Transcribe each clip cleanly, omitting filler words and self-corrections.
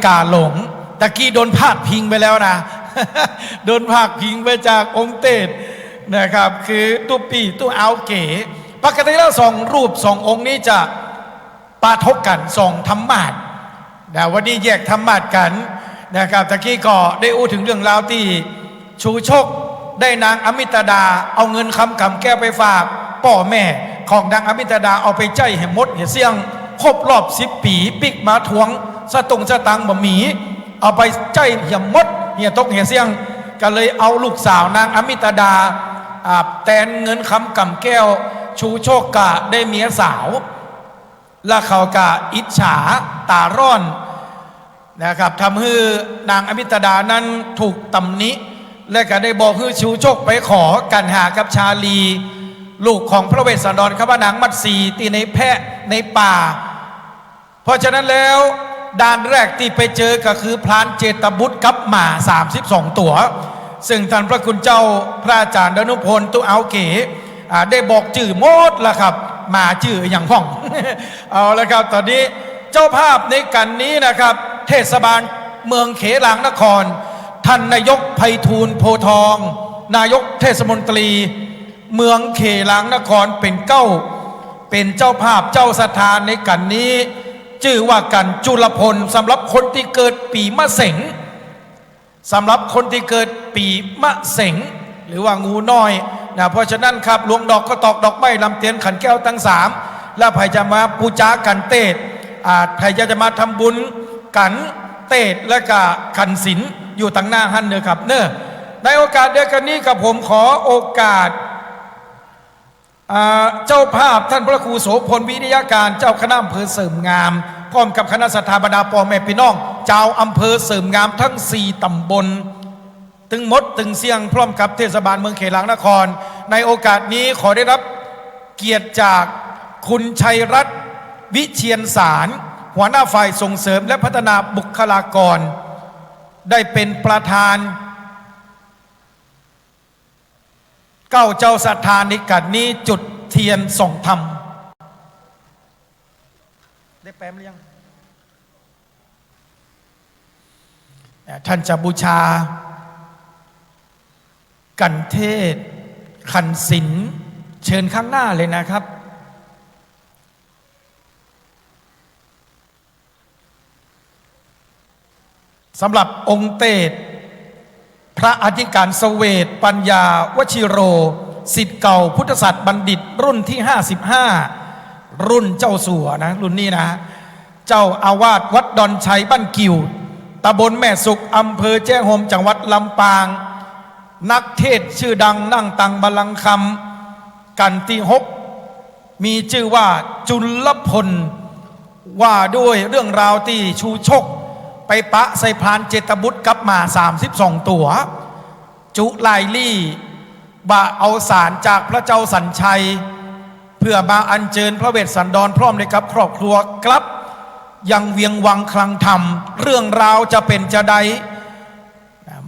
กาหลงตะกี้โดนพาดพิงไปแล้วนะ โดนพาดพิงไปจากองค์เตศนะครับคือตุปีตุเอาเก๋ปกติแล้วสองรูปสององค์นี้จะปะทบกันสองธรรมาสแต่วันนี้แยกธรรมาสกันนะครับตะกี้ก็ได้อู้ถึงเรื่องราวที่ชูชกได้นางอมิตดาเอาเงินคำแก้วไปฝากพ่อแม่ของนางอมิตดาเอาไปใจให้มดเหี่ยเสี่ยงครบรอบ10 ปีปิกมาทวงสตังบะหมี่เอาไปใจเหี่ยมดเหี่ยตกเหี่ยเสี่ยงก็เลยเอาลูกสาวนางอมิตดาแทนเงินคำแก้วชูโชคกะได้เมียสาวแล้วเขากะอิจฉาตาร้อนนะครับทำให้นางอมิตดานั้นถูกตำหนิและก็ได้บอกให้ชูโชคไปขอกันหากับชาลีลูกของพระเวสสันดรข้าพนางมัตสีตีในแพะในป่าเพราะฉะนั้นแล้วด่านแรกที่ไปเจอก็คือพรานเจตบุตรกับหมา32 ตัวซึ่งท่านพระคุณเจ้าพระอาจารย์ดนุพลตุเอาเก๋ได้บอกชื่อหมดแล้วครับมาชื่ออย่างพ่อง เอาแล้วครับตอนนี้เจ้าภาพในกันนี้นะครับเทศบาลเมืองเขลางนครท่านนายกไพฑูรย์โพทองนายกเทศมนตรีเมืองเขลางนครเป็นเจ้าภาพเจ้าสถานในกันนี้ชื่อว่ากันจุลพลสำหรับคนที่เกิดปีมะเสงสำหรับคนที่เกิดปีมะเสงหรือว่างูน้อยนะเพราะฉะนั้นครับหลวงดอกก็ตอกดอกไม้ลำเตียนขันแก้วทั้ง3แล้วใครจะมาปูจากันเตศใครจะมาทำบุญกันเตศและก็ขันศีลอยู่ตั้งหน้าหันเนอะครับเนอะในโอกาสเดียวกันนี้กับผมขอโอกาสเจ้าภาพท่านพระครูโสพลวิทยาการเจ้าคณะอำเภอเสริมงามพร้อมกับคณะสัทธาบรรดาพ่อแม่พี่น้องเจ้าอำเภอเสริมงามทั้ง4 ตำบลตึงมดตึงเสียงพร้อมกับเทศบาลเมืองเขลางนครในโอกาสนี้ขอได้รับเกียรติจากคุณชัยรัตน์วิเชียนสารหัวหน้าฝ่ายส่งเสริมและพัฒนาบุคลากรได้เป็นประธานเก้าเจ้าสถานในกันนี้จุดเทียนส่องธรรมได้แปลหรือยังท่านจะบูชากันเทศขันศีลเชิญข้างหน้าเลยนะครับสำหรับองค์เตศพระอธิการเสวตปัญญาวชิโรศิษย์เก่าพุทธศาสตร์บัณฑิตรุ่นที่55รุ่นเจ้าสัวนะรุ่นนี้นะเจ้าอาวาสวัดดอนชัยบ้านกิ่วตำบลแม่สุขอำเภอแจ้ห่มจังหวัดลำปางนักเทศชื่อดังนั่งตังบัลลังก์คำกันที่6มีชื่อว่าจุลพลว่าด้วยเรื่องราวที่ชูชกไปปะใส่พรานเจตบุตรกับหมา32 ตัวจุไลลี่บ่าเอาสารจากพระเจ้าสัญชัยเพื่อมาอัญเชิญพระเวสสันดรพร้อมเลยกับครอบครัวกลับยังเวียงวังคลังธรรมเรื่องราวจะเป็นจะใด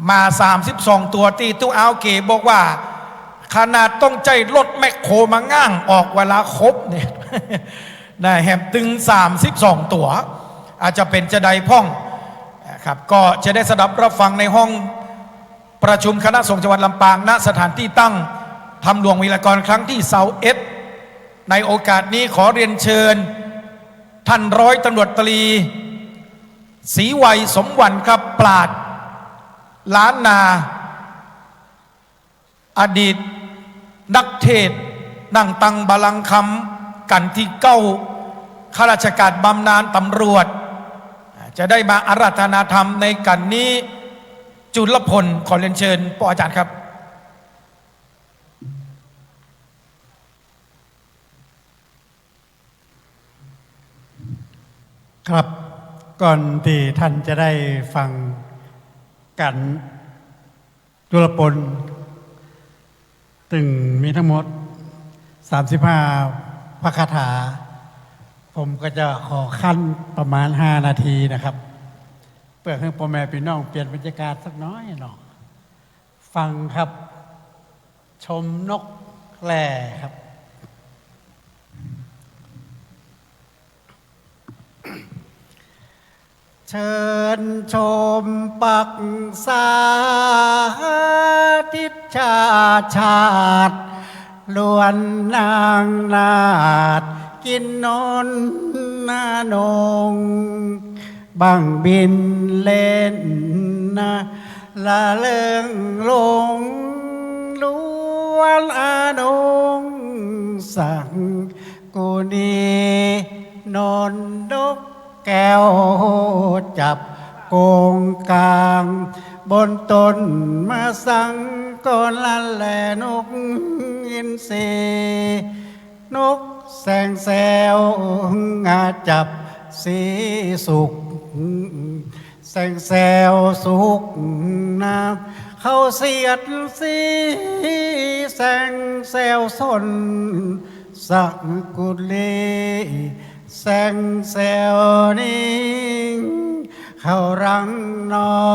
มา32 ตัวที่ตู้เอาเก๋บอกว่าขนาดต้องใจรถแมคโครมาง่างออกเวลาครบเนี่ยนะแหมตึง32 ตัวอาจจะเป็นจะใดพ่องครับก็จะได้สดับรับฟังในห้องประชุมคณะสงฆ์จังหวัดลำปางณสถานที่ตั้งทำหลวงวีรกรครั้งที่21ในโอกาสนี้ขอเรียนเชิญท่านร้อยตำรวจตรีศรีวัยสมวันครับปราชญ์ล้านนาอดีตนักเทศนั่งตังบัลลังก์คำกันที่9ข้าราชการบำนาญตำรวจจะได้มาอาราธนาธรรมในกันนี้จุลพลขอเรียนเชิญพ่ออาจารย์ครับครับก่อนที่ท่านจะได้ฟังกันจุลพลตึงมีทั้งหมด35 พระคาถาผมก็จะขอขั้นประมาณ5 นาทีนะครับเพื่อให้พ่อแม่พี่น้องเปลี่ยนบรรยากาศสักน้อยหน่อยฟังครับชมนกแร่ครับ ก เชิญชมปักษาทิศชาติล้วนนางนาดกินนอนนานงบังบินเล่นนะละเลิงลงล้วนอานงสั่งกูนีนอนดกแก้วจับโกงกลางบนต้นมาสั่งก่อนละแลนกอินทรีนกแสงแซวงาจับสีสุกแสงแซวสุกน้ำเขาเสียดสีแสงแซวสนสักกุลีแสงแซวนิ่งเขารังนอ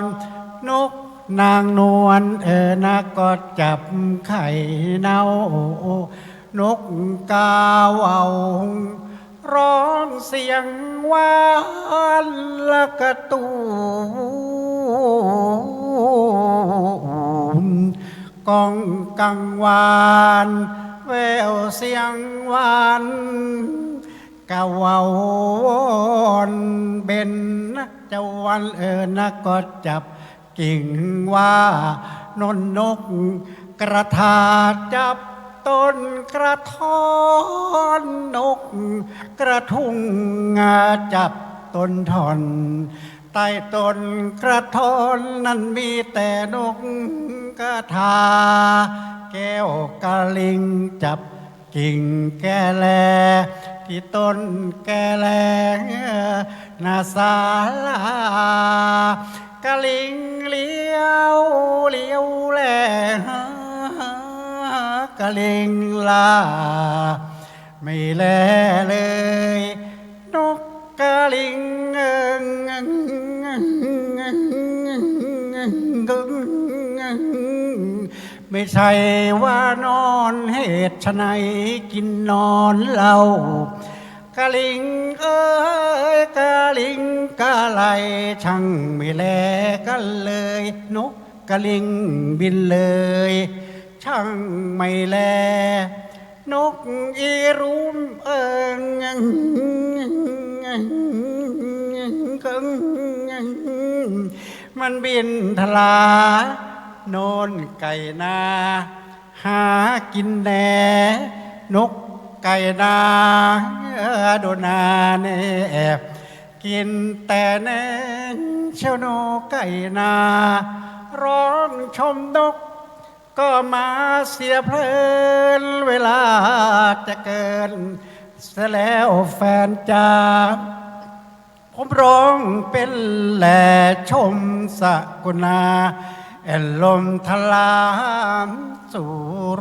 นนกนางนวลนักก็จับไข่เน่านกกาวเอาร้องเสียงหวานละกระตูนกองกังวานแววเสียงหวานกะวาวอนเบนนะเจ้าวันนักก็จับกิ่งว่านนนกกระทาจับต้นกระท้อนนกกระทุงงาจับต้นถอนใต้ต้นกระท้อนนั้นมีแต่นกกระทาแก้วกะลิงจับกิ่งแก่แลที่ต้นแก่แลนาศาลากะลิงเลี้ยวแลกะลิงลาไม่แลเลยนกกะลิงไม่ใช่ว่านอนเหตุไฉนกินนอนเหล้ากะลิงเอ้ยกะลิงกะไหลช่างไม่แลกันเลยนกกะลิงบินเลยช่างไม่แลนกอีรุมมันบินทลาโนนไก่นาหากินแน่นกไก่นาโดนาแนบกินแต่แน่เช้าโนไก่นาร้องชมนกก็มาเสียเพลินเวลาจะเกินเสียแล้วแฟนจ้าผมร้องเป็นแหล่ชมสกุณาแอ่นลมทลามสู่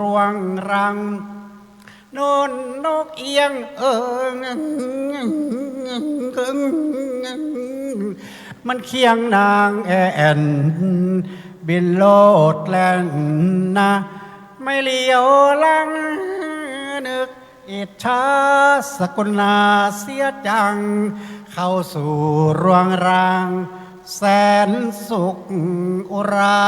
รวงรังโน่นนกเอียงมันเคียงนางแอ่นบินโลดแล่นนะไม่เลี้ยวหลังนึกอิจฉาสกุณาเสียจังเข้าสู่รวงรางแสนสุขอุรา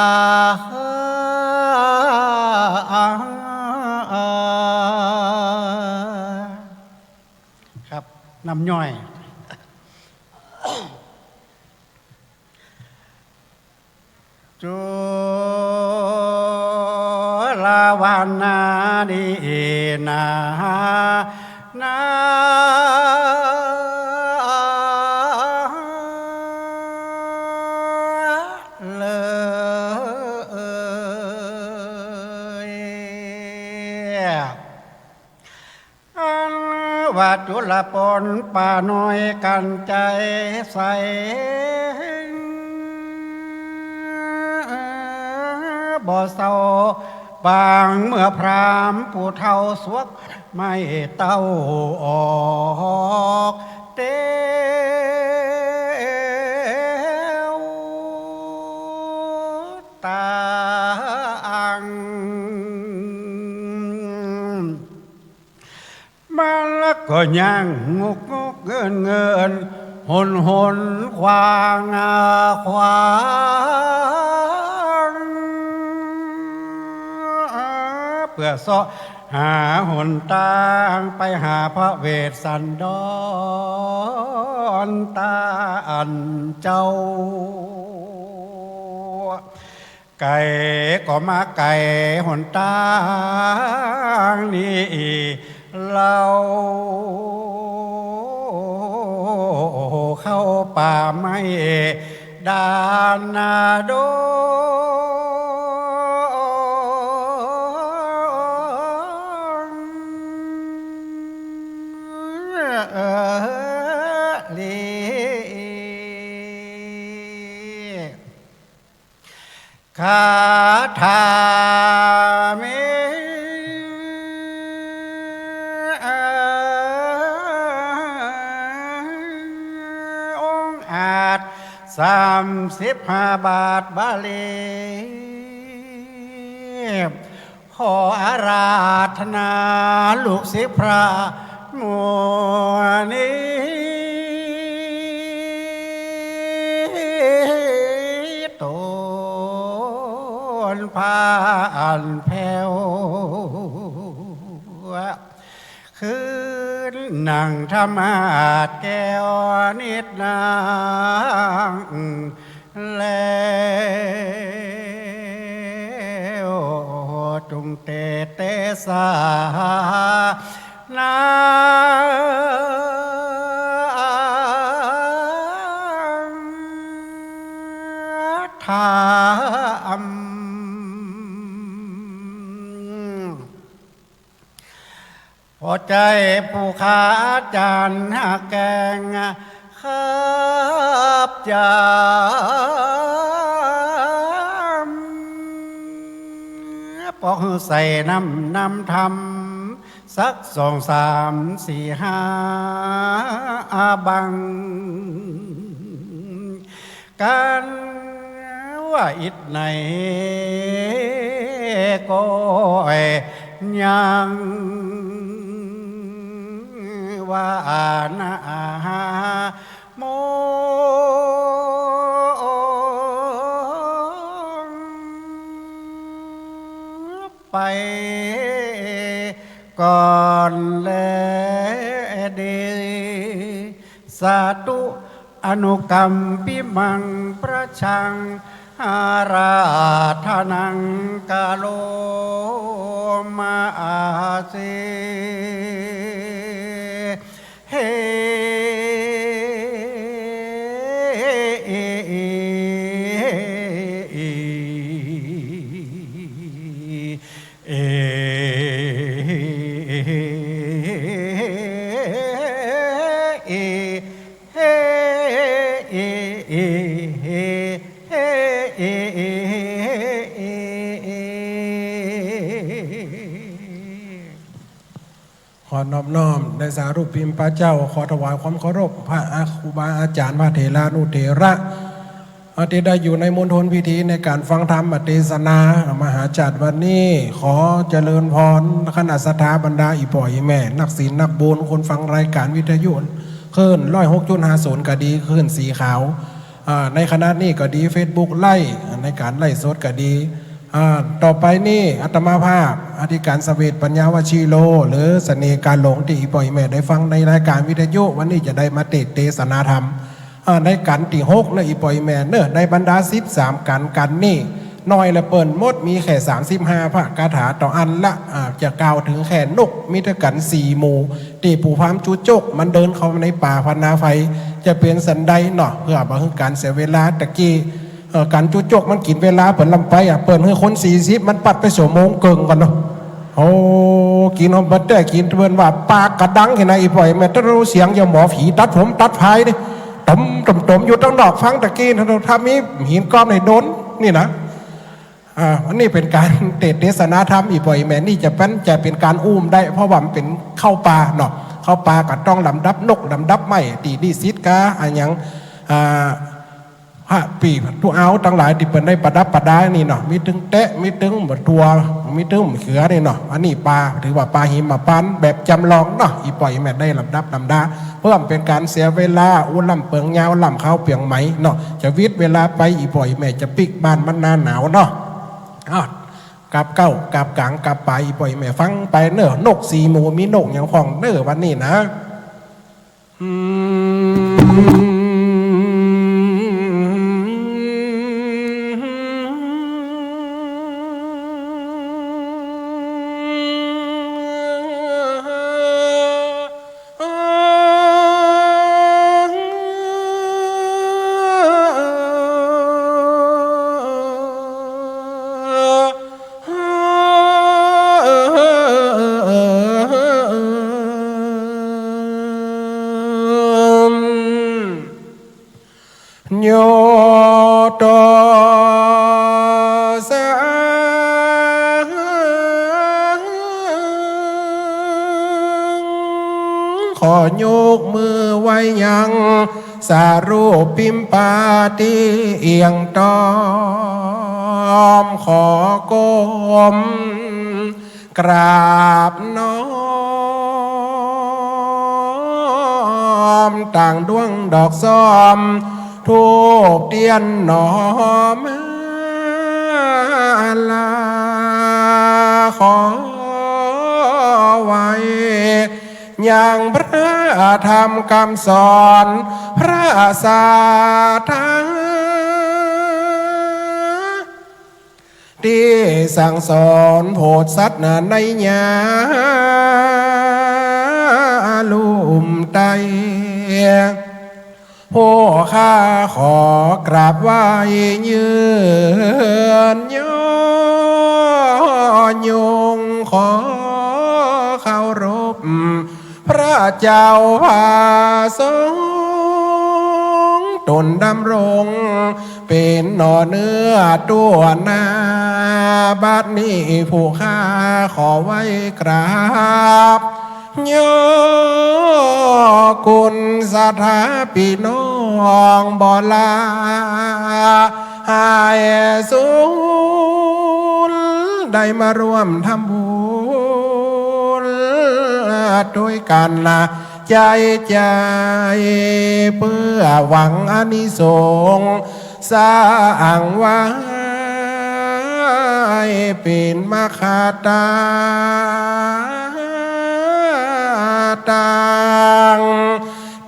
ครับน้ำย่อยจุลาวานาดีนาว่าจุลปนป่าน้อยกันใจใสบ่เศร้าบางเมื่อพรามผู้เฒ่าสวกไม่เต้าออกเต้วตาอังมันก็ย่างงกเงินห หนควางขวางเพื่อเสาะหาหนทางไปหาพระเวสสันดรตาอันเจ้าไก่ก็มาไก่หนทางนี้เราเข้าป่าไม่ดานนาโดคาถาเมองค์อาจ35 บาทบาลีขออาราธนาลูกศิษย์พระมัวนี้พาอันแผ่วคืนนั่งธรรมาสแก้วนิดนางแล้วจุงเตเตสานาธรรมพอใจผู้ขาจานหาแกงครับจามปอกใส่น้ำทำสัก2 3 4 5บังกันว่าอิดไหนก็ยังว่านาโมไปก่อนแลเดสาธุอนุกรรมปิมังประชังอาราธนังกาโลมาอาเซเฮขอนอบน้อมในสารูปพิมพ์พระเจ้าขอถวายความเคารพพระครูบาอาจารย์พระเถรานุเถระที่ได้อยู่ในมณฑลพิธีในการฟังธรรมเทศนามหาจัดวันนี้ขอเจริญพรคณะสถาบรรดาอีป่อยแม่นักศีลนักบุญคนฟังรายการวิทยุคลื่น106.50ก็ดีคลื่นสีขาวในคณะนี้ก็ดี Facebook ไล่ในการไล่สดก็ดีต่อไปนี่อาตมาภาพอธิการเสวตปัญญาวชิโลหรือเสน่ห์การหลงที่อีป่อยแม่ได้ฟังในรายการวิทยุวันนี้จะได้มาเทศนาธรรมในกันที่6นะอีป่อยแม่เนอะในบรรดา13กันนี่น้อยและเปิ่นมดมีแค่35พระคาถาต่ออันละจะกล่าวถึงแค่นกมิตรกัน4หมู่ที่ปู่พามจุจกมันเดินเข้าในป่าพันนาไฟจะเป็นสันใดเนาะเพื่อบ่ให้การเสียเวลาตะกี้การจุจกมันกินเวลาเปิดลำไปเปิดให้คน40มันปัดไปชั่วโมงเกินกันเนาะโอ้กินหอมบัดได้กินเปินว่าปากกระดังเห็นไหมอีป่อยแม่ต้องรู้เสียงอย่าหมอผีตัดผมตัดพายนี่ตมอยู่ตั้งดอกฟังตะกี้ถ้ามีหินก้อนในโดนนี่นะวันนี้เป็นการเทศนาธรรมอีป่อยแม่นี่จะเป็นการอุ้มได้เพราะว่ามันเป็นเข้าป่าเนาะเข้าป่าก็ต้องลำดับนกลำดับไม้ตีดีซิดกาอย่างพ ฮะปีตัวเอาตั้งหลายที่เป็นได้ประดับประดานี่เนาะมีถึงเตะมีถึงบทัวมีถึงเขือนี่เนาะอันนี้ปลาถือว่าปลาหิมะปันแบบจำลองเนาะอีปล่อยแม่ได้ลำดับลำดาเพื่อเป็นการเสียเวลาอุ้ลำเปิงยาวลำเขาเปียงไหมเนาะจะวิทย์เวลาไปอีปล่อยแม่จะปิกบ้านมันหน้าหนาวเนาะกับเก้ากับกลางกับไปอีปล่อยแม่ฟังไปเนอะนกสีหมูมีนกอย่างของเนอะวันนี้นะโยโตสาขอยกมือไว้ยังสารูปปิมปาติเอียงตอมขอก้มกราบน้อมต่างดวงดอกซ้อมทูบเทียนหนอมลาขอไว้อย่างพระธรรมคำสอนพระศาสนาที่สั่งสอนโพธิสัตว์ในญาลุ่มไตผู้ข้าขอกราบไหว้ยืนย่อยงขอเคารพพระเจ้าพาสงฆ์ตนดำรงเป็นหน่อเนื้อตัวนาบัดนี้ผู้ข้าขอไว้กราบโยคุณสถาปีน้องบ่ลาหายสูญได้มาร่วมทำบุญด้วยกันละใจเพื่อหวังอานิสงส์สร้างไว้เป็นมาคาตา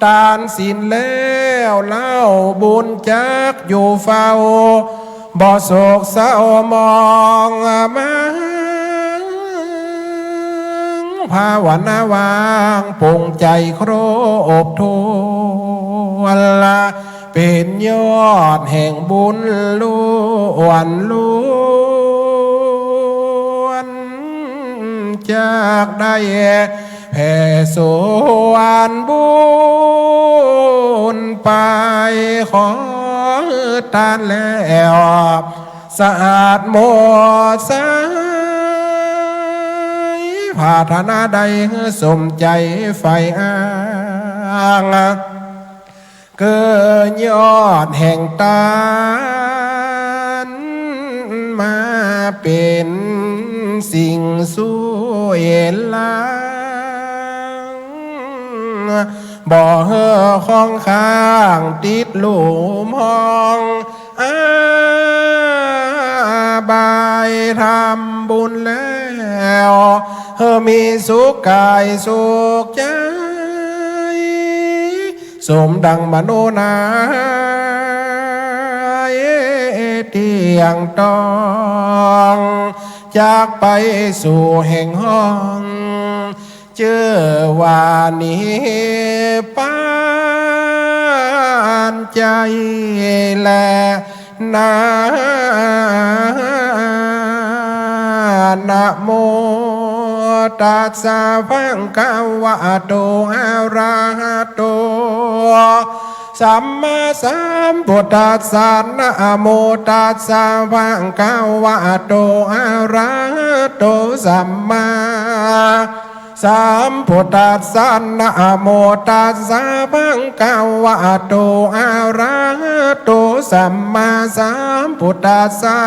ตานสินแล้วเล่าบุญจักอยู่เฝ้าบ่โศกเศร้ามองมาภาวนาวางปงใจครบทุนละเป็นยอดแห่งบุญล้วนจากได้แผ่ส่วนบุญไปขอทานแล้วสะอาดหมดสายภาธนาใดสมใจไฟอ้างเกิดยอดแห่งตานมาเป็นสิ่งสวยลาบ่อเห่อของข้างติดหลุมห้องบายทำบุญแล้วมีสุขกายสุขใจสมดังมโนนาเตียงตองจากไปสู่แห่งห้องเจอว่านี้ปานใจและนะโมตัสสะภะคะวะโตอะระหะโตสัมมาสัมพุทธัสสะนะโมตัสสะภะคะวะโตอะระหะโตสัมมา สัมพุทธัสสะนะโมตัสสะภะคะวะโตอะระหะโตสัมมาสัมพุทธัสสะ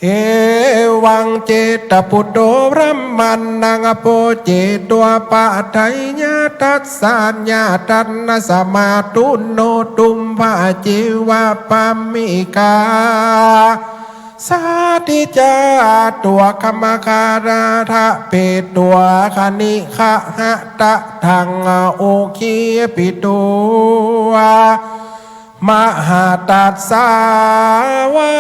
เอวังเจตปุตโตพระมันนังโปเจตัวปะไทยญาตัสสะญาตันนสมาตุโนตุมภะจิวะปามิกาสาธิจาตัวคมคาราทะเปตัวคณิขะหะตะทังโอคีปิตัวมหาตัสสาวา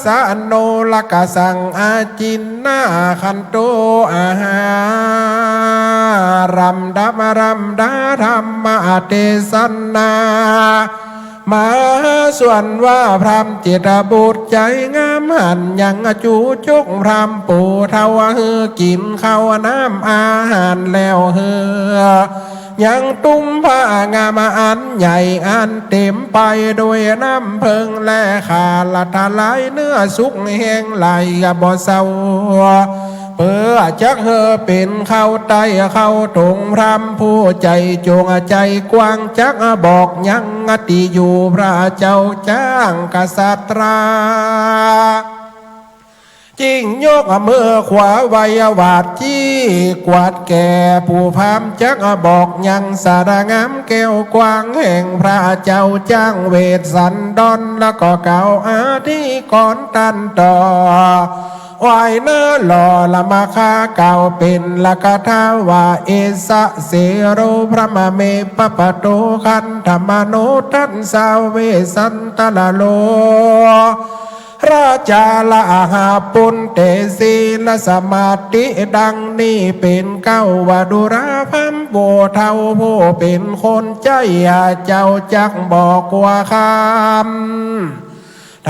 สะโนลกสังอาจินนาคันโตอาหารัมดัมรัมดาธรรมเทศนามาส่วนว่าพรำจิตบุตรใจงามหันยังจูจุกพรำปูเทวะฮือกินข้าวน้ำอาหารแล้วเฮือยังตุ้มผ้างามอันใหญ่อันเต็มไปด้วยน้ำเพิงและขาละทลายเนื้อสุกแห้งไหลบ่เศร้าเปื่อจักเฮอเป็นเข้าไตเข้าถงพรำผู้ใจจงใจกว้างจักบอกยังติอยู่พระเจ้าจ้างกษัตราจิ้งยกมือขวาไวยาวาดจี้กวาดแก่ผู้พามจักบอกยังสารงามแก้วกว้างแห่งพระเจ้าจ้างเวทสันดอนแล้วก็เก่าอาที่ก่อนตันต่อวายเนื้อหล่อละมาคาเก่าเป็นละกะทาวาเอสะเสโรพระมเมปปะโตคันธรรมโนทันสาวเวสันตละโลราชาละหาปุณเตศีลสมาธิดังนี้เป็นเก้าวดุราพัมโบเทาผู้เป็นคนใจเจ้าจักบอกว่าคำ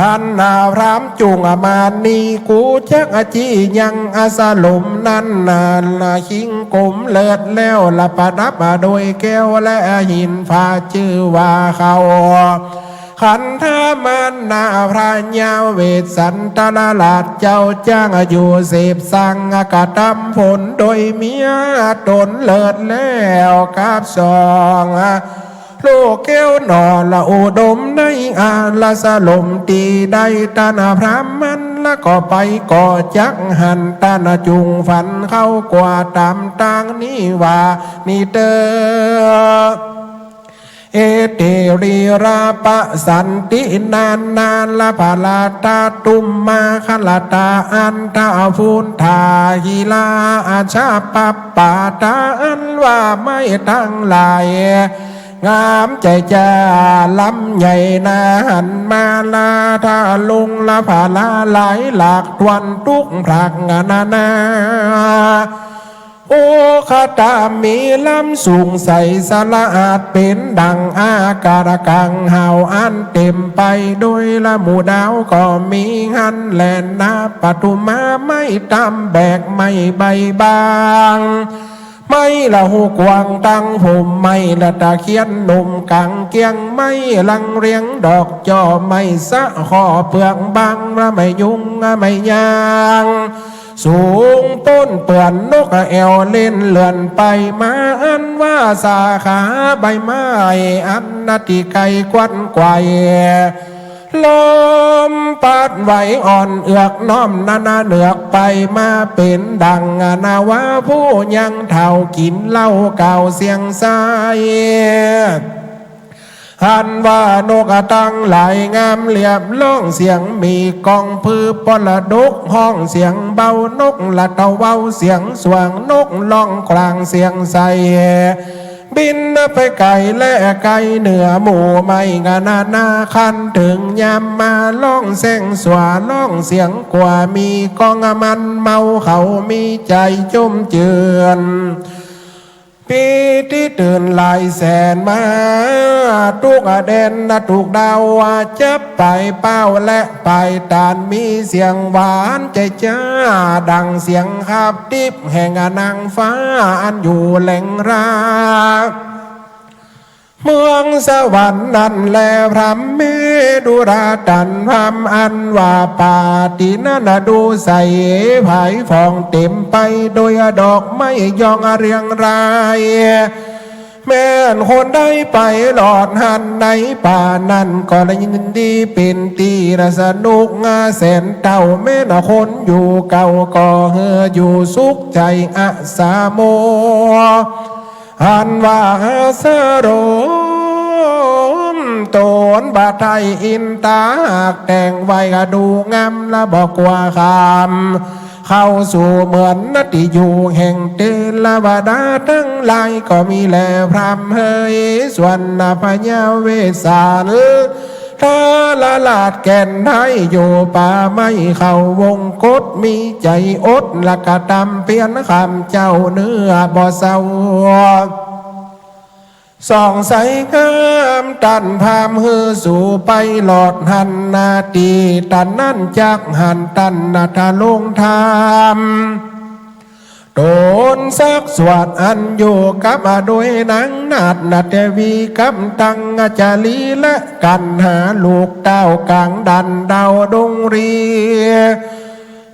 ท่านนาพรามจุงมานีกูจักจียังอาสลมนั้นนาละหิงกลมเลิศแล้วละประดับโดยแก้วและหินฟ้าชื่อว่าเขาขันธมันนาพระญาเวสสันตนาลาดเจ้าจ้างอยู่เสพสังกะทำผลโดยเมียตนเลิศแล้วกับสองลูกแก้วหนอละอุดมในอาละสลมตีได้ตานาพระมันละก็ไปก่อจักหันตานาจุงฝันเข้ากว่าตามต่างนี้ว่านี่เตอเอเตรีราปะสันตินานนานละภาลาตาตุมมาคลาตาอันทาฟูนทาหิลาอาชาปะปาตาอันว่าไม่ทั้งหลายงามใจจ้าลำใหญ่นาหันมาลาทาลุงละภาลาหลายหลากทวนทุกพรักนาโอคาตามีลำสูงใสสละอาดเป็นดังอากาศกังเห่าอันเต็มไปด้วยละหมู่ดาวก็มีหันแลนนาปฐุมาไม่ตำแบกไม่ใบบางไม่ละหูกวางตั้งผมไม่ละตะเคียนหนุ่มกังเกียงไม่ลังเรียงดอกจอไม่สะขอเปลืองบางละไม่ยุ่งไม่ยางสูงต้นเปื่อนนกแอวเล่นเลื่อนไปมาอันว่าสาขาใบไม้อันนาติไกควันไกวลมปัดไหวอ่อนเอือกน้อมนาเนือกไปมาเป็นดังนาวาผู้ยังเท่ากินเหล้าเก่าเสียงใสหันว่านกตั้งหลายงามเหลียบล่องเสียงมีกองพือปลดกห้องเสียงเบานกละเตาเว้าเสียงสว่างนกล่องกลางเสียงใสบินไปไกลและไกลเหนือหมู่ไม่งานาคันถึงยามมาล่องแสงสว่าล่องเสียงกว่ามีกองมันเมาเขามีใจจุ่มเจือนปีที่ตื่นหลายแสนมาทุกเด่นทุกดาวจะไปเป้าและไปตานมีเสียงหวานใจจ้าดังเสียงขับดิบแห่งนางฟ้าอันอยู่แหล่งรัก เมืองสวรรค์นั่นแลพรำเมดุราดันพรำอันว่าป่าตินั่นดูใสผายฟองเต็มไปโดยดอกไม้ยองเรียงรายแม่นคนได้ไปหลอดหันในป่านั้นก็ได้ยินดีเป็นตีระสนุกงาแสนเต่าแม่นคนอยู่เก่าก็เฮออยู่สุขใจอะสาโมอันว่าสโรมโตนบาไทยอินตาหากแต่งไว้ก็ดูงามละบอกว่าคำเข้าสู่เหมือนนัติอยู่แห่งเตลวดาทั้งหลายก็มีแลพรำเฮยส่วนนาพญาเวสาลถ้าละลาดแก่นไทยอยู่ป่าไม่เข้าวงกฏมีใจอดละกะตำเปลี่ยนคำเจ้าเนื้อบ่เศร้าส่องใสงามตันพามฮือสู่ไปหลอดหันนาตีตันนั่นจากหันตันนาทาลงธรรมโดนสักสวดอันอยู่กับโดยนางนาดนาเทวีกับตังอาจาลีและกันหาลูกเต้ากลางดันดาวดงรี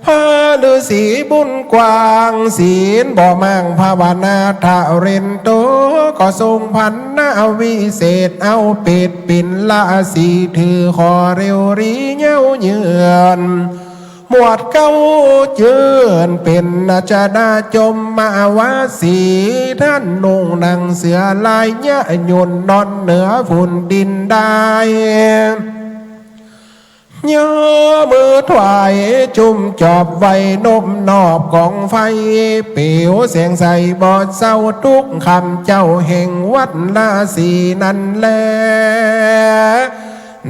พระฤาษีบุญกว้างศีลบ่มั่งภาวนาถ้าเรนโตก็ทรงพันนาวิเศษเอาเป็ดปิ่นละสีถือคอเร็วรีเย้าเยือนหมวดเก้าเจือนเป็นอาจารย์จมมาวาสีท่านนุ่งหนังเสือลายยะยนนอนเหนือฝุ่นดินได้ย่อมือถวายจุ่มจอบไว้นมนอบกองไฟเปียวเสียงใส่บอดเศร้าทุกคำเจ้าแห่งวัดราศีนั่นแล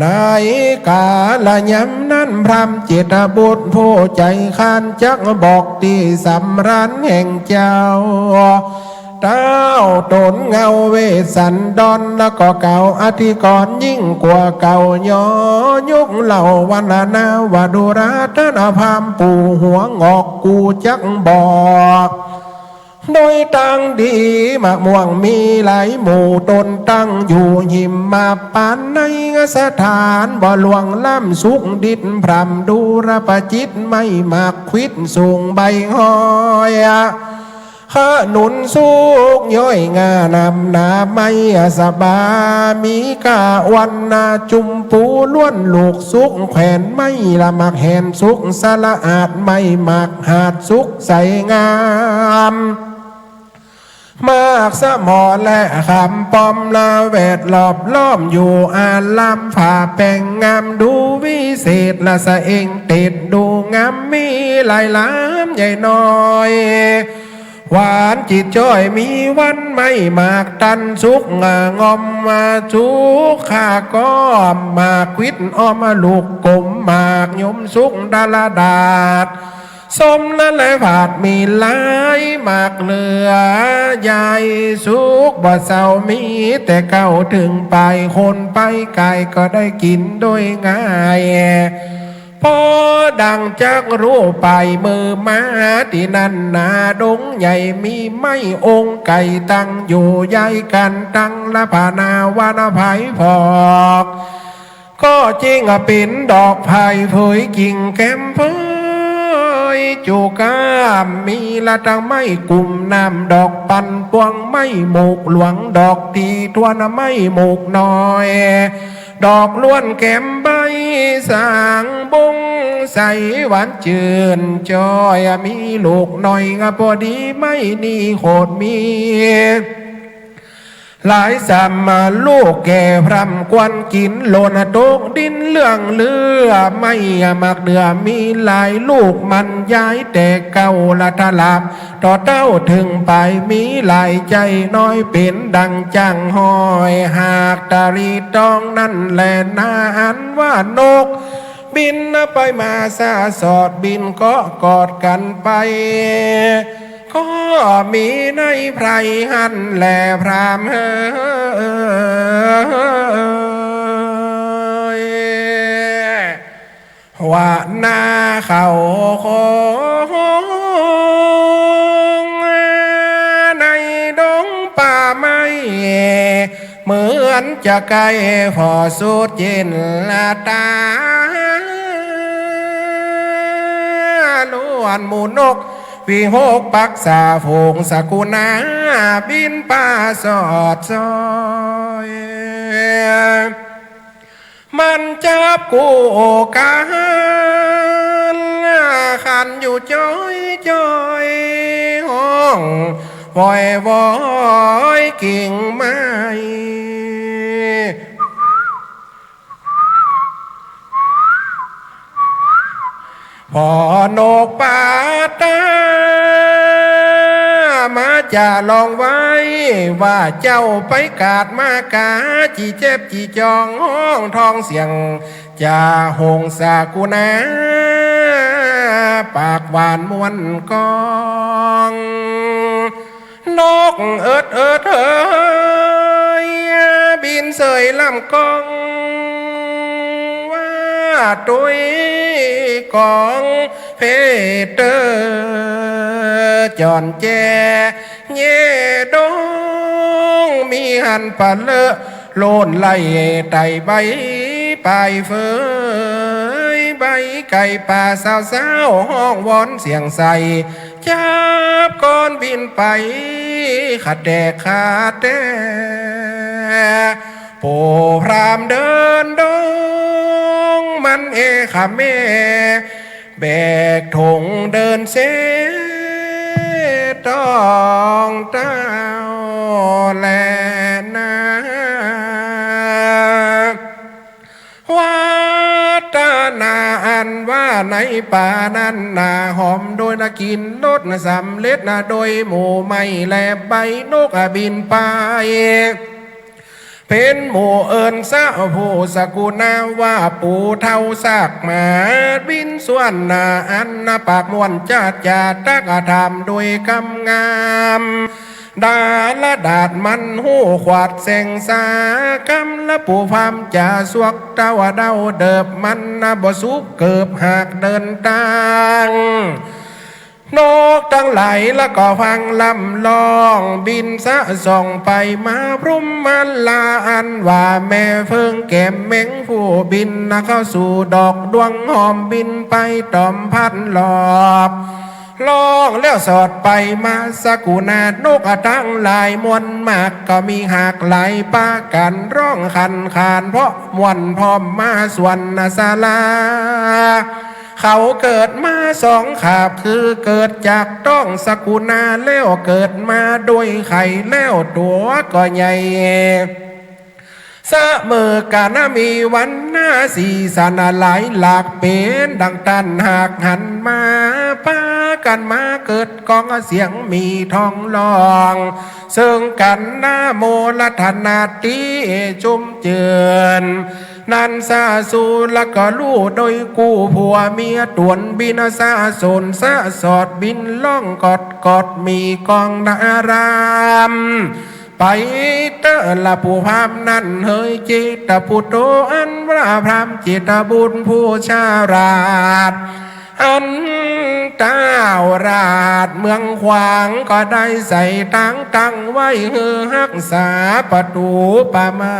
นายกาละย้ำนั้นพรำเจตบุตรผู้ใจขานจักบอกที่สำรันแห่งเจ้าเต้าตนเงาเวสันดอนแล้วก็เก่าอธิกรยิ่งกว่าเก่าย่อยุกเหล่าวันนาวดุราธนาพามปูหัวงอกกูจักบอกโดยตั้งดีมะม่วงมีหลายหมู่ตนตั้งอยู่หิมมาปานในสถานบ่หลวงล่ำสุกดิดพรำดูระปจิตไม่มากควิดสูงใบหอยขนุนสุกย้อยงานำนาไม่สบามีกาวันนาจุมปูล้วนลูกสุกแขวนไม่ละมักแหนสุกสละอาดไม่มักหาดสุกใสงามมากสมอและคำปอมลาแวดรอบล้อมอยู่อาลำผ่าแป่งงามดูวิเศษละสะเองติดดูงามมีหลายล้ำใหญ่น้อยหวานจิตจ้อยมีวันไม่มากตันสุกงอมมาสุกข้าก็มากควิดอ้อมลูกกลมมากยมสุกดาลาดาดสมนั่นแหละผาดมีหลายมากเหลือใหญ่สุกบ่เศร้ามีแต่เก่าถึงไปคนไปไกลก็ได้กินโดยง่ายพอดังจักรู้ไปมือมาที่นั่นนาดงใหญ่มีไม่องค์ไก่ตั้งอยู่ใหญ่กันตั้งละผานาวานไผ่พอกก็จริงเป็นดอกไผ่เผยกิ่งแก้มเผยจูกามมีละตังไม่กลุ่มน้ำดอกปันปวงไม่หมูกหลวงดอกตีทวนไม่หมูกน้อยดอกล้วนแก้มใบสางบงใสหวานจืนจอยมีลูกหน่อยพอดีไม่นี่โคตรมีหลายสัมมาลูกแก่พรำกวนกินโลนตกดินเรื่องเลือไม่มักเดือมีหลายลูกมันย้ายแต่เก่าละทลาบต่อเต้าถึงไปมีหลายใจน้อยเป็นดังจังหอยหากตาลีตองนั่นแหละนาอันว่านกบินไปมาซาสอดบินก็กอดกันไปก็มีในไพรหันแลพรามว่านาเขาคงในดงป่าไม้ เหมือนจะไกลพอสุดเย็นละตาล้วนหมูนกวิหกปักษาโผงสกุณาบินป่าสอดซอยมันจับกูกันขันอยู่จ้อยจ้อยห้องวอยวอยกิ่งไม้พอนกป่าตามาจะลองไว้ว่าเจ้าไปกาดมากาจีเจ็บจีจองห้องทองเสียงจะหงสากุณาปากหวานมวนกองนกเอิดเฮ้ยบินเสยลำกองว่าตุยกองเพเตอจอนแจเย่ดงมีหันปะเลอะโลนไหลไตใบปลายเฟยใบไก่ป่าสาวสาวห้องวอนเสียงใสจับก้อนบินไปขัดแดกขาดแดโปพรามเดินดงมันขะเมแบกถงเดินเสต้องเต้าแลนาวัฒนาอันว่าในป่านั้นนาหอมโดยนากินรสสำเร็จนาโดยหมู่ไม่แลบใบนกบินไปเป็นหมู่เอิญสะผู้สกุณาว่าปูเท่าซากหมาบินส่วนนาอันนาปากมวนจาจาตักธรรมโดยกำงามดาละดาดมันหูขวาดแสงสากำละปูพามจ่าสวกเต้าเดาเดิบมันนาบ่สุกเกิบหากเดินทางนกทั้งหลายแล้วก็ฟังลำลองบินสะส่องไปมาพรุ่มมันลาอันว่าแม่เฟิงแก้มเม้งผู้บินนะเข้าสู่ดอกดวงหอมบินไปตอมพันหลอบลองแล้วสอดไปมาสกุณานกทั้งหลายมวลมากก็มีหากหลายปากันร้องขันขานเพราะมวลพร้อมมาส่วนนาศาลาเขาเกิดมาสองขาบคือเกิดจากต้องสกุณาแล้วเกิดมาด้วยไข่แล้วตัวก็ใหญ่เสมอกันมีวันหน้าสีสันหลายหลากเป็นดังตันหากหันมาป้ากันมาเกิดกองเสียงมีทองลองซึ่งกันหน้าโมลธนาตีจุมเจือนนันซาสูละก็ลู่โดยกูผัวเมียตวนบินซาสนซาสอดบินล่องกอดกอดมีกองนารามไปเตอละผู้พามนั่นเฮยจิตพุทโธอันพระพรามจิตบุญผู้ชาราชอันเจ้าราชเมืองขวางก็ได้ใส่ตั้งไว้ฮือรักษาประตูป่าไม้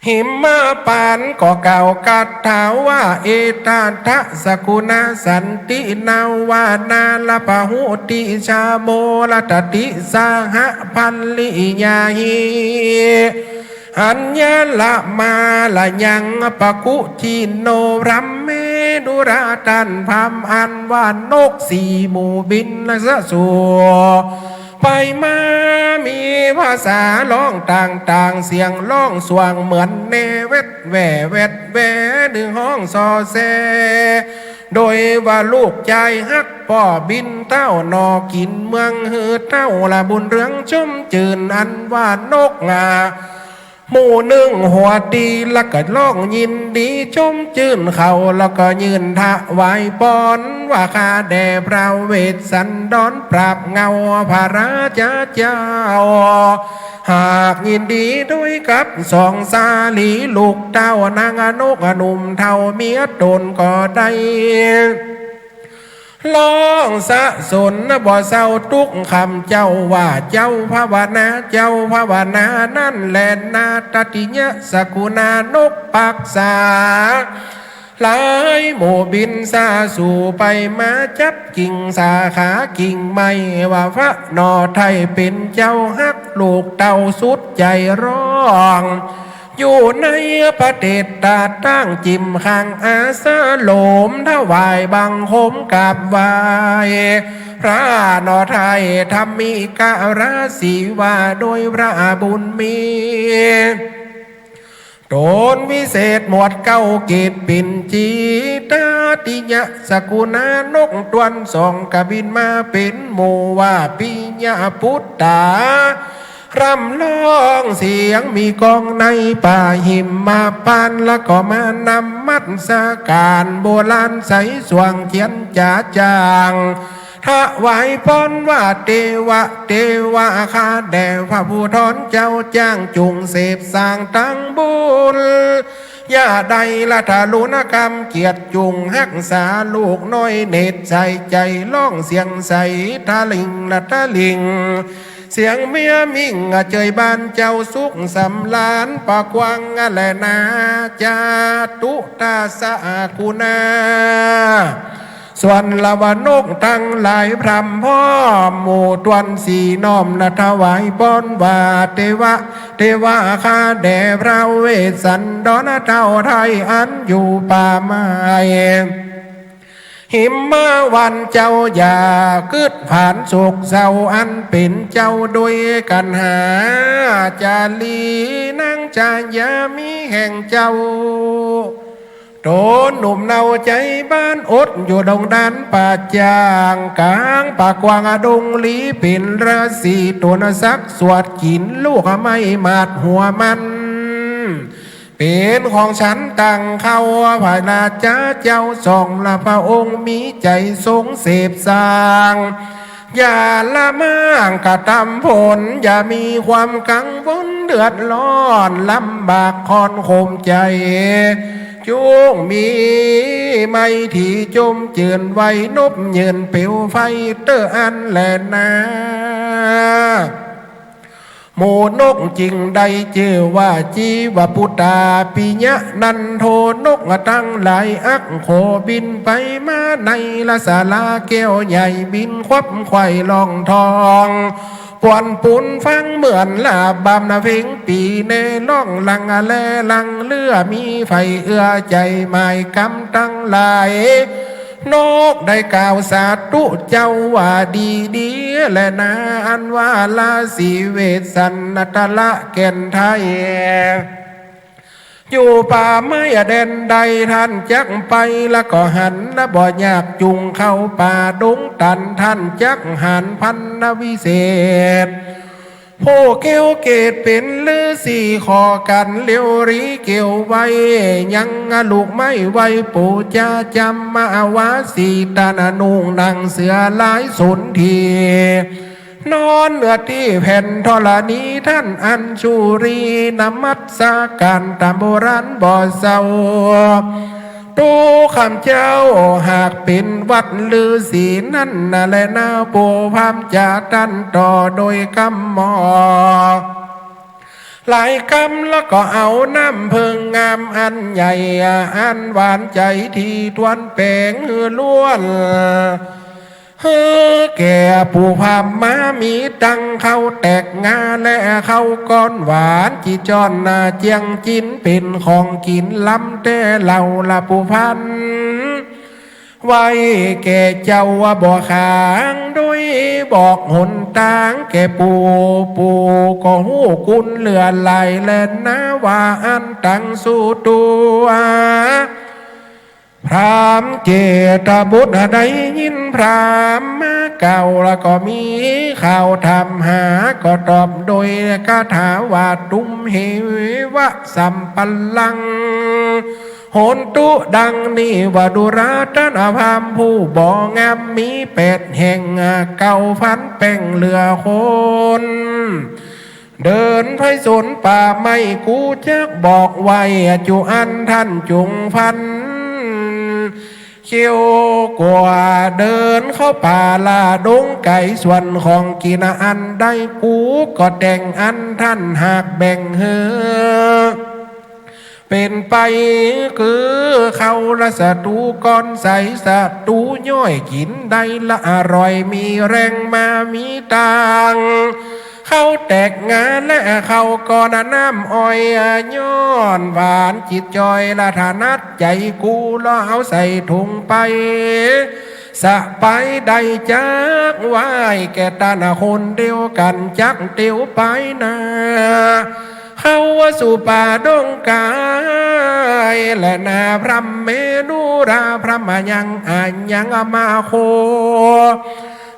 หิมมาปานก็เก่ากัดถาว่าเอตาทะสกุณาสันตินาวานาลปะหุติชาโมลตติสาหะพันลิยาหิอัญญละมาละยังปะกุจิโนรัมเมดุราตันพัมอันว่านกสีหมูบินละสะสัวไปมามีภาษาร้องต่างเสียงร้องสว่างเหมือนเนเวทแหวดึงห้องซอเซโดยว่าลูกใจฮักพ่อบินเต้านอกินเมืองฮือเต้าละบุญเรืองชุ่มจืนอันว่านกงาหมู่หนึ่งหัวดีแล้วก็ร้องยินดีชมจื่นเขาแล้วก็ยืนทะไหวปอนว่าข้าแด่พระเวสสันดรปราบเงาพระราชเจ้าหากยินดีด้วยกับสองสาลีลูกเต้านางอนกหนุ่มเท่าเมียตนก็ได้ ร้องสะสนบ่เศร้าทุกคำเจ้าว่าเจ้าภาวนาเจ้าภาวนานั่นแหละนาตติยะสกุณานกปักษาหลายหมู่บินซาสู่ไปมาจับกิ่งสาขากิ่งไม่ว่าพระนอไทยเป็นเจ้าฮักลูกเต่าสุดใจร้องอยู่ในประเทศตาตั้งจิมขังอาสาโลมถวายบังคมกราบไหวพระนอไทยทำมีการาศีว่าโดยพระบุญมีโดนวิเศษหมวดเก้าเกตปิ่นจีตาติยะสกุณานกตวนสองกบินมาเป็นหมู่ว่าปิญาพุทธารำร้องเสียงมีกองในป่าหิมมาปันแล้วก็มานำมัดสาการโบราณใสสว่างเขียนจ่าจางถวายพรว่าเทวะข้าแด่พระผู้ทอนเจ้าจ้างจุงเสพสร้างตั้งบุญอย่าใดละทารุณกรรมเกียรติจุงหักษาลูกน้อยเนตรใจใจล่องเสียงใสทาลิงละทาลิงเสียงเมียมิ่งเจยบ้านเจ้าสุขสำลานปากวังแลนาจาตุตาสากุณาส่วนละวนกทั้งหลายพรำพ่อหมู่ตวนสีน้อมละถวายบอนว่าเทวะข้าแด่พระเวสสันดรเท่าไทยอันอยู่ป่าไม้หิมมาวันเจ้าอย่ากึดผ่านโศกเศร้าอันเป็นเจ้าโดยกันหาจาลีนางจายามีแห่งเจ้าโตหนุ่มเนาใจบ้านอดอยู่ดงดันป่าจางกลางป่ากวางดงลีเป็นราศีตัวนสักสวดกินลูกไม่มาดหัวมันเป็นของฉันตั้งเข้าภายนาจ้าเจ้าส่องละพระองค์มีใจทรงเสพสร้างอย่าละมั่งกระทำผลอย่ามีความกังวลเดือดร้อนลำบากคอนโคมใจจุงมีไม่ที่จมเจือนไว้นบเยืนเปลวไฟเตออันแลนาหมูนกจริงใดเจอว่าจีวปุตตาปิยะนันโทนกตั้งหลายอักโคบินไปมาในละศาลาแก้วใหญ่บินควับไข่ลองทองปวนปุนฟังเหมือนลาบามนาเพ่งปีในล่องลังแลลังเลือมีไฟเอื้อใจหมายกำตั้งหลายนกได้กล่าวสาธุเจ้าว่าดีและนาอันว่าลาสีเวสสันนตละแก่นไทยอยู่ป่าไม้แดนใดท่านจักไปแล้วก็หันและบ่อยากจุงเข้าป่าดงตันท่านจักหันพันนวิเศษผู้เกี่ยวเกตเป็นลือสี่ขอกันเลี้ยวรีเกี่ยวไว้ยังลูกไม่ไว้ปู่จะจำมาวาสีตานานุงนางเสือลายสนทีนอนเนื้อที่แผ่นธรณีท่านอัญชูรีนมัสการตามโบราณบ่อเศร้าตูคำเจ้าหากเป็นวัดลือศีนั่นน่ะแลนาโปพามจะตันต่อโดยกำหมอหลายกำแล้วก็เอาน้ำเพิงงามอันใหญ่อันหวานใจที่ทวนแปลงล้วนแก่ผู้พามมามีตังเข้าแตกงาและเข้าก้อนหวานจีจอนนาเจียงจินเป็นของกินล้ำแต่เหล่าละผู้พันไว้แก่เจ้าบ่ขางด้วยบอกหนทางแก่ปู่ก็หูกุนเหลือไหลแลนนะว่าอันตั้งสู่ตัวพรามเจตบุตรได้ยินพรามมาเก่าแล้วก็มีข่าวทำหาก็ตอบโดยคาถาว่าตุ้มเหวะสัมปัลลังโหนตุดังนี่ว่าดุราตนาพามผู้บ่งามมีเป็ดแห่งเก่าฟันแป้งเหลือคนเดินไพศาลป่าไม่กูจักบอกไว้จุอันท่านจุงฟัน เขียวกว่าเดินเข้าป่าลาดงไก่ส่วนของกินอันได้กูก็แต่งอันท่านหากแบ่งเฮอเป็นไปคือเขาละสตูก้อนใสสตูย่อยกินได้ละอร่อยมีแรงมามีตังเขาแตกงานและเขาก่อนน้ำอ้อยย้อนหวานจิตจอยละฐานัดใจกูล้อเอาใส่ถุงไปสะไปได้จักไว้แก่ตาหน้าคนเดียวกันจักเตียวไปนาเขาว่าสู่ป่าดงกายและนาพระเมนุราพระมายังอันยังมาโค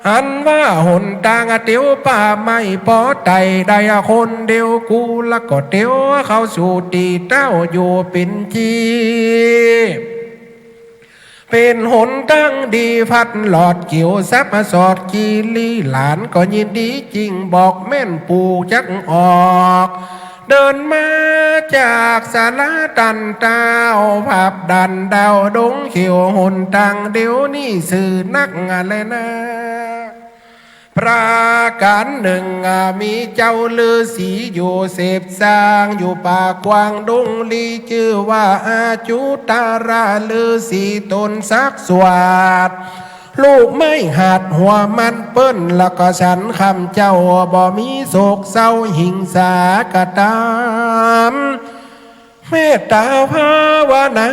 อันว่าหนทางเตียวป่าไม่ปอไตได้คนเดียวกูละก็เตียวเขาสู่ตีเต้าอยู่เป็นจีเป็นหนตั้งดีพัดหลอดเกี่ยวซับสอดกีลีหลานก็ยินดีจริงบอกแม่นปู่จักออกเดินมาจากสาราตันเต้าผับดันดาวดงเขียวหนตั้งเดี๋ยวนี้สื่อนักอะไรนะประการหนึ่งมีเจ้าลือสีอยู่เสพสร้างอยู่ป่ากวางดงลีชื่อว่าอาจุตาราลือสีตนซักสวาดลูกไม่หัดหัวมันเปิ้นแล้วก็ฉันคำเจ้าบ่มีโศกเศร้าหิงสากะตามเมตตาภาวนา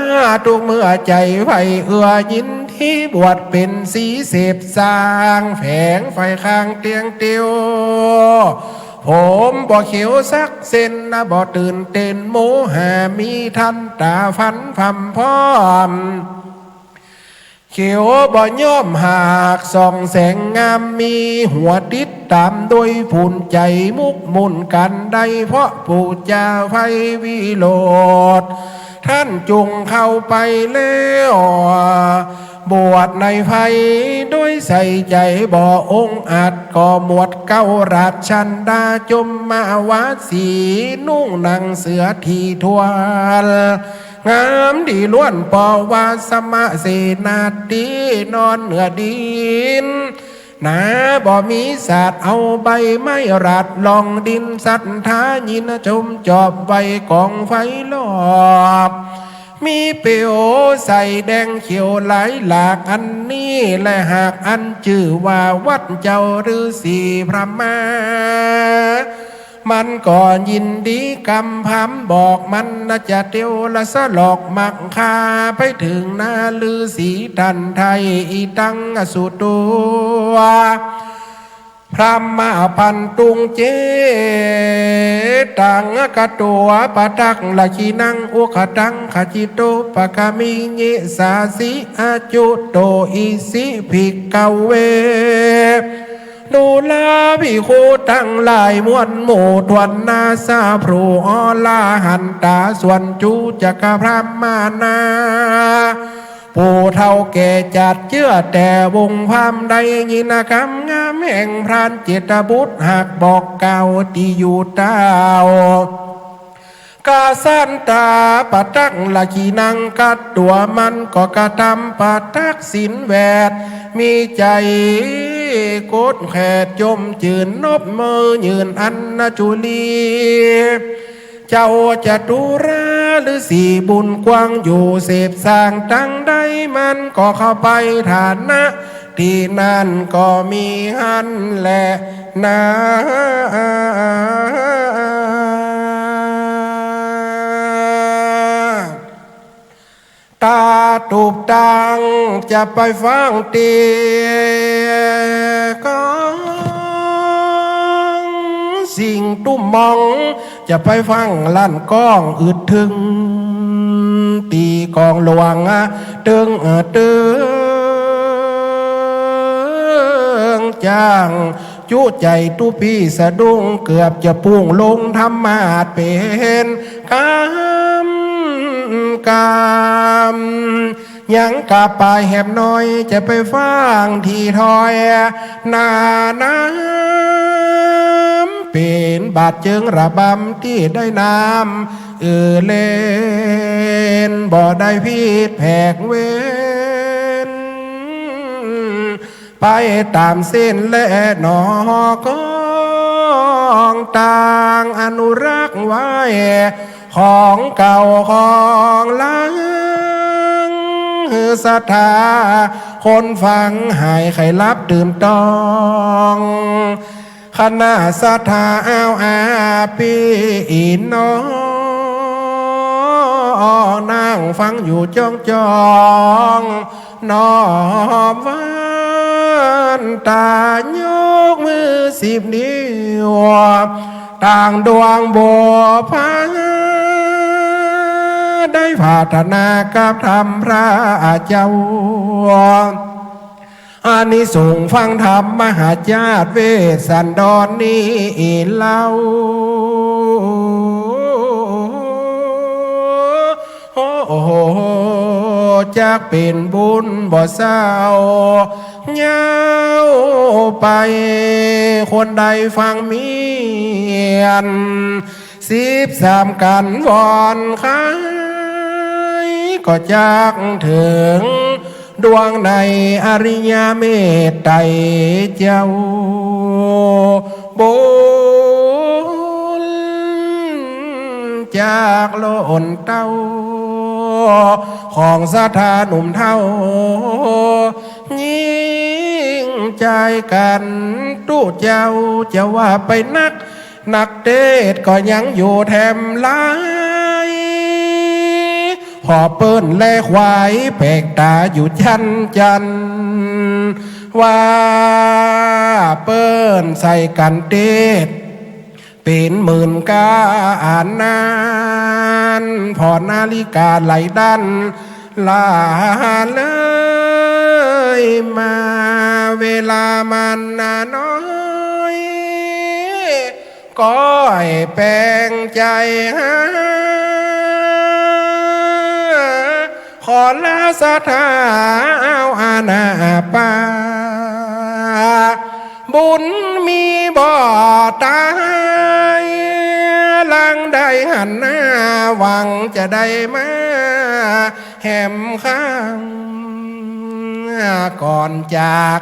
ทุกเมื่อใจไฟเอื้อยินที่บวชเป็นสีเสพสร้างแฝงไฟข้างเตียงเตียวผมบ่เขียวสักเส้นนะบ่ตื่นเต้นโมหามีทันตาฟันพำพร้อมเขียวบ่ย่อมหากส่องแสงงามมีหัวติดตามโดยผุนใจมุกมุนกันได้เพราะปู่จาไฟวิโรธท่านจุงเข้าไปแล้วบวชในไฟด้วยใส่ใจบ่องอาจก่อหมวดเก้าราชชันดาจมมาวาสีนุ่งนางเสือทีทวนงามดีล้วนปอวาสมะเสนาดีนอนเหนือดินนาบ่มีศาสตร์เอาใบไม้รัดลองดินสัทธายินชมจอบไว้กองไฟลอบมีเปียวใส่แดงเขียวไหลหลากอันนี้และหากอันชื่อว่าวัดเจ้าฤาษีพระมามันก่อนยินดีกำพำบอกมันนะจะเตียวละสลอกมักคาไปถึงนาลือสีทันไทยอีตังสุตัวพระมาพันตุงเจตังกะตัวปะตักละขีนังอุขตังขจิโตปะกามิเยสาสิอาจุโตอิสิภิกขเวดูลาภิกขุตั้งหลายมวลหมู่ทวนนาซาพรูอลาหันตาส่วนจูจักรพรหมานาผู้เท่าแก่จัดเชื่อแต่วงพามใดยินคำงามแห่งพรานเจตบุตรหากบอกเก่าที่อยู่เต้ากาสันตาปะตักละขีนังกัดตัวมันก็กระทำปะตักสินแวดมีใจโกดแขดจมจืนนบมือยืนอันนจุลีเจ้าจะดูราหรือสีบุญกว้างอยู่เสพสร้างตั้งใดมันก็เข้าไปฐานะที่นั่นก็มีหันแหละนะตาตูบตังจะไปฟังเตียก็สิ่งตุ้มมองจะไปฟังลั่นก้องอึดถึงตีกองหลวงตึงตึงจ้างจู้ใจตุปีสะดุ้งเกือบจะพุ่งลงธรรมาดเป็นกามยังกะปายแหบน้อยจะไปฟังที่ถอยนาน้ำเป็นบาดเจิงระบำที่ได้น้ำเล่นบ่ได้พิษแผกเว ไปตามเส้นและหนอกองต่างอนุรักษ์ไว้ของเก่าของล้างศรัทธาคนฟังหายไขลับตื่นตองคณะศรัทธาเอาอาปีน้องนั่งฟังอยู่จ้องน้อมวันตายกมือ10 นิ้วต่างดวงบัวพาได้พัฒนากับธรรมพระเจ้าอานิสงส์ฟังธรรมมหาญาติเวสสันดรนี้เล่าโอ้โหจากเป็นบุญบ่เศร้าเงาไปคนใดฟังเมียน13 กันวอนคายก็จากถึงดวงในอริยเมตไตรเจ้าบุญจากโลนเต้าของศรัทธาหนุ่มเท่ายิ่งใจกันตู้เจ้าจะว่าไปนักเทศก็ยังอยู่แถมหลายพอเปิ้นแลควายแปลกตาอยู่จันว่าเปิ้นใส่กันเทศเป็น10,000 กาอ่านนานพอนาฬิกาไหลดันลาเลยมาเวลามันน้อยก็ให้แปลงใจหาขอลาศรัทธาเอาอาณาปาบุญมีบ่ตายลังได้หันหน้าหวังจะได้มาแหมข้างก่อนจาก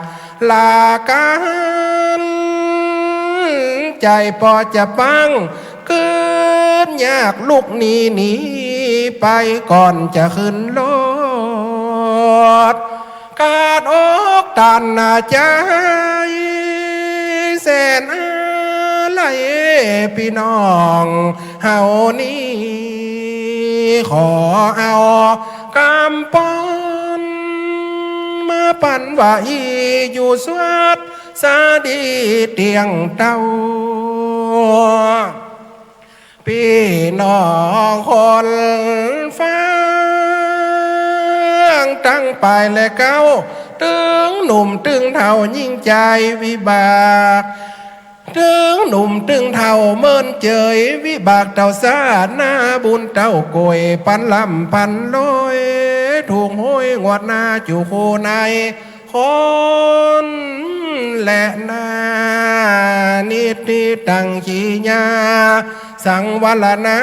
ลากันใจพอจะปังเกินยากลูกหนีไปก่อนจะขึ้นรถกาดอกตันใจแสนอะไรพี่น้องเฮานี้ขอเอากำปอนมาปั่นไว้อยู่สวัสดสาดีเตียงเต้าพี่น้องคนฟังตั้งไปและเก้าตึงหนุ่มตึงเท่ายิ่งใจวิบากตึงหนุ่มตึงเท่าเมินเจยวิบากเต่าสาหน้าบุญเต้าโกยปันลำปันลอยถูกห้อยงวดหน้าจูโคในคนและนานิติตังขีญาสังวรณา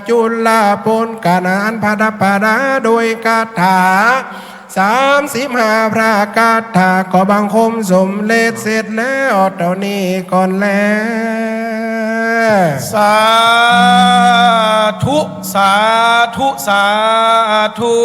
จุลาปนกานานพาดปาดาโดยคาถา35 พระคาถาก็บังคมสมเลศเสร็จแล้วเท่านี้ก่อนแล้ว สาธุ สาธุ สาธุ